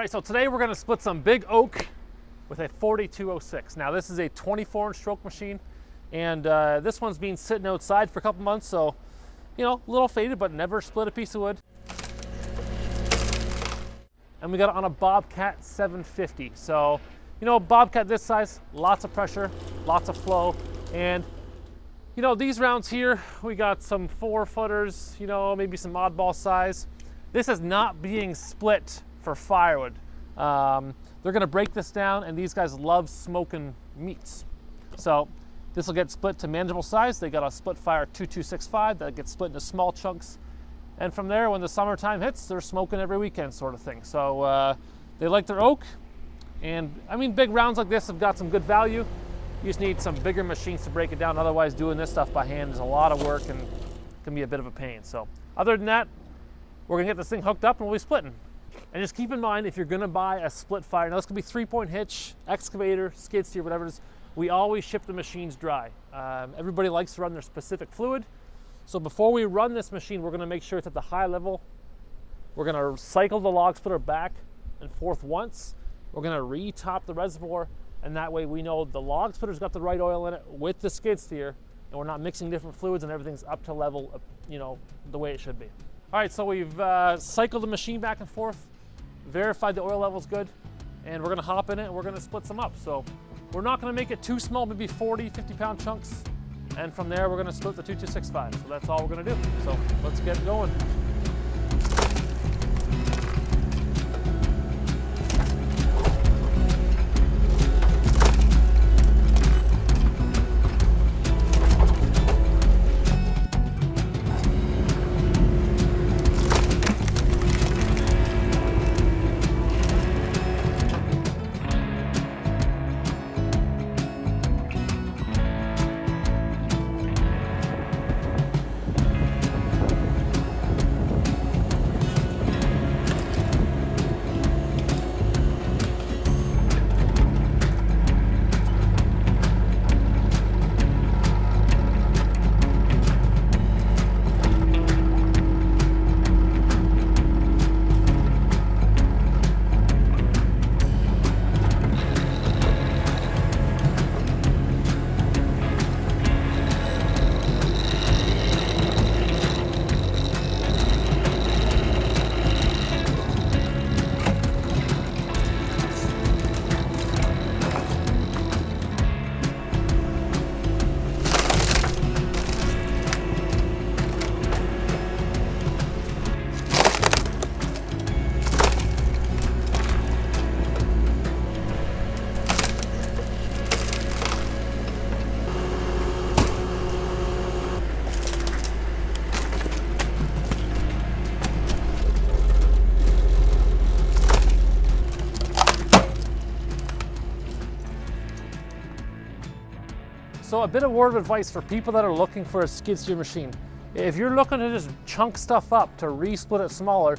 right, so today we're gonna split some big oak with a 4206. Now this is a 24-inch stroke machine, and this one's been sitting outside for a couple months, so, you know, a little faded, but never split a piece of wood. And we got it on a Bobcat 750. So, you know, Bobcat this size, lots of pressure, lots of flow, and you know, these rounds here, we got some 4-footers, you know, maybe some oddball size. This is not being split for firewood. They're gonna break this down, and these guys love smoking meats. So this will get split to manageable size. They got a split fire 2265 that gets split into small chunks. And from there, when the summertime hits, they're smoking every weekend sort of thing. So they like their oak. And I mean, big rounds like this have got some good value. You just need some bigger machines to break it down. Otherwise, doing this stuff by hand is a lot of work and can be a bit of a pain. So other than that, we're gonna get this thing hooked up and we'll be splitting. And just keep in mind, if you're gonna buy a split fire, now this could be 3-point hitch, excavator, skid steer, whatever it is, we always ship the machines dry. Everybody likes to run their specific fluid. So before we run this machine, we're gonna make sure it's at the high level. We're gonna cycle the log splitter back and forth once. We're gonna re-top the reservoir, and that way we know the log splitter's got the right oil in it with the skid steer, and we're not mixing different fluids, and everything's up to level, you know, the way it should be. All right, so we've cycled the machine back and forth, verified the oil level's good, and we're gonna hop in it and we're gonna split some up. So we're not gonna make it too small, maybe 40, 50-pound chunks. And from there, we're gonna split the 2265. So that's all we're gonna do. So let's get going. So a bit of word of advice for people that are looking for a skid steer machine. If you're looking to just chunk stuff up to re-split it smaller,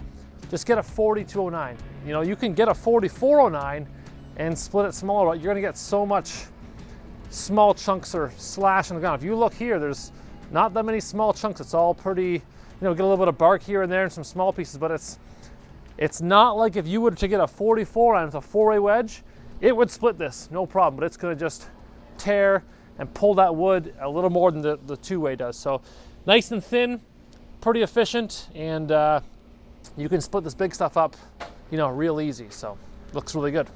just get a 4209. You know, you can get a 4409 and split it smaller, but you're gonna get so much small chunks or slash on the ground. If you look here, there's not that many small chunks. It's all pretty, you know, get a little bit of bark here and there and some small pieces, but it's not like if you were to get a 44 with a 4-way wedge, it would split this, no problem, but it's gonna just tear and pull that wood a little more than the 2-way does. So nice and thin, pretty efficient, and you can split this big stuff up, you know, real easy. So looks really good.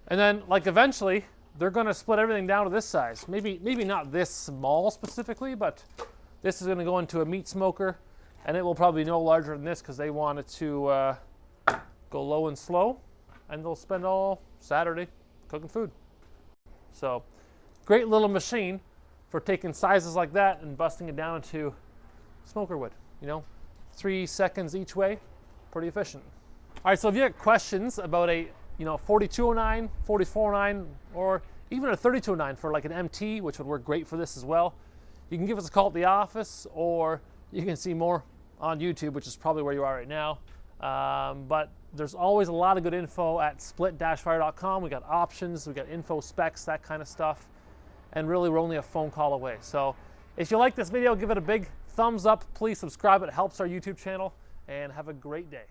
And then, like, eventually they're gonna split everything down to this size. Maybe not this small specifically, but this is gonna go into a meat smoker, and it will probably be no larger than this because they want it to go low and slow, and they'll spend all Saturday cooking food. So great little machine for taking sizes like that and busting it down into smoker wood. You know, 3 seconds each way, pretty efficient. All right, so if you have questions about a, you know, 4209, 4409, or even a 3209 for like an MT, which would work great for this as well, you can give us a call at the office, or you can see more on YouTube, which is probably where you are right now. But there's always a lot of good info at split-fire.com. We got options, we got info, specs, that kind of stuff. And really, we're only a phone call away. So if you like this video, give it a big thumbs up. Please subscribe. It helps our YouTube channel. And have a great day.